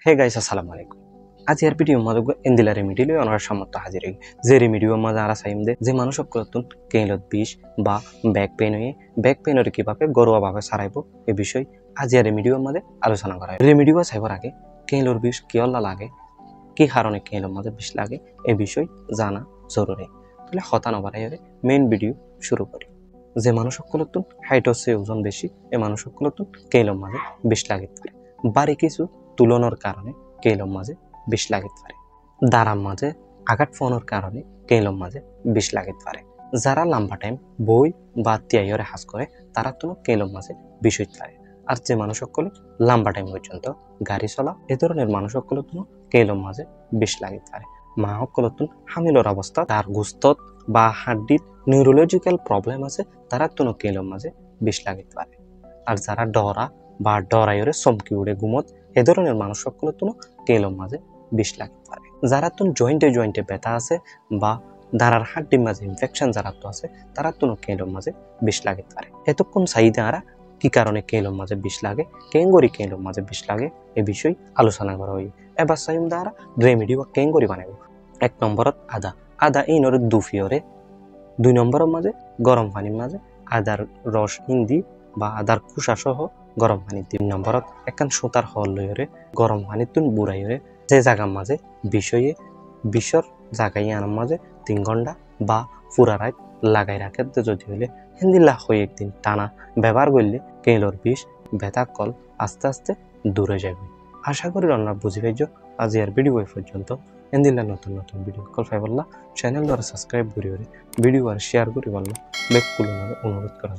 Hey guys अस्सलाम वालेकुम। आज यार वीडियो मदग एंदिला रेमिडी लय अनर समत हाजिर हई जे रेमिडियो मजा आरा साइम दे जे मानुषक কতন কেইলত বিষ বা ব্যাক পেইন হয়ে ব্যাক পেইনের কিভাবে গরুয়া ভাবে সারাইবো এই বিষয় আজ ইয়ার রেমিডিওর মধ্যে আলোচনা করা হয়। রেমিডিও চাইবার আগে কেইলর বিষ কিয়লা লাগে কি কারণে কেইলর মধ্যে বিষ লাগে এই বিষয় জানা জরুরি। তাহলে হতা না বাড়াই মেইন ভিডিও শুরু করি। যে মানুষক কতন হাইট হচ্ছে ওজন বেশি এই মানুষক কতন কেইলর মধ্যে বিষ লাগে পারে বাড়ি কিছু তুলনার কারণে কেইলর মাঝে বিষ লাগিতে পারে। দাঁড়ার মাঝে আঘাত ফোনের কারণে কেইলর মাঝে বিষ লাগিতে পারে। যারা লম্বা টাইম বই বা তিয়াইরে হাজ করে তারা তো কেইলর মাঝে বিষ হইতে পারে। আর যে মানুষ সকলে লম্বা টাইম পর্যন্ত গাড়ি চলা এ ধরনের মানুষ সকলে তো কেইলর মাঝে বিষ লাগিতে পারে। মা সকলে তো হামিলর অবস্থা তার গুস্তত বা হাড্ডির নিউরোলজিক্যাল প্রবলেম আছে তারা তো কেইলর মাঝে বিষ লাগিতে পারে। আর যারা ডরা বা ডরাইরে চমকি উড়ে ঘুমত এ ধরনের মানুষ সকলে তো কেইলর মাঝে বিষ লাগতে পারে। যারা তো জয়েন্টে ব্যথা আছে বা দাঁড়ার হাড্ডির মাঝে ইনফেকশন যারা তো আছে তারা তো কেইলর মাঝে বিষ লাগতে পারে। এতক্ষণ চাহিদা আর কি কারণে কেইলর মাঝে বিষ লাগে কেঙ্গরি কেইলর মাঝে বিষ লাগে এ বিষয় আলোচনা করা হয়। এবার চাইম দ্বারা রেমিডি বা কেঙ্গরি বানাইব। 1 নম্বরত আদা এই নরে দুফিয়রে 2 নম্বরের মাঝে গরম পানির মাঝে আদার রস হিন্দি বা আদার খোসা সহ গরম পানি 3 নম্বরত একখান সুতার হল লইরে গরম পানি তুন বুড়াইরে যে জায়গার মাঝে বিষর জায়গায় আনার মাঝে 3 ঘন্টা বা পুরা রাত লাগাই রাখে যদি হইলে হিন্দিল্লা হয়ে একদিন টানা ব্যবহার করলে কেইলর বিষ ব্যথা কল আস্তে আস্তে দূরে যাবে। আশা করি রান্না বুঝি পাইছ। আজ আর ভিডিও এই পর্যন্ত হিন্দিল্লা নতুন ভিডিও কল পাই বললা চ্যানেল দ্বারা সাবস্ক্রাইব করি ভিডিও আর শেয়ার করি বললো বেক অনুরোধ করা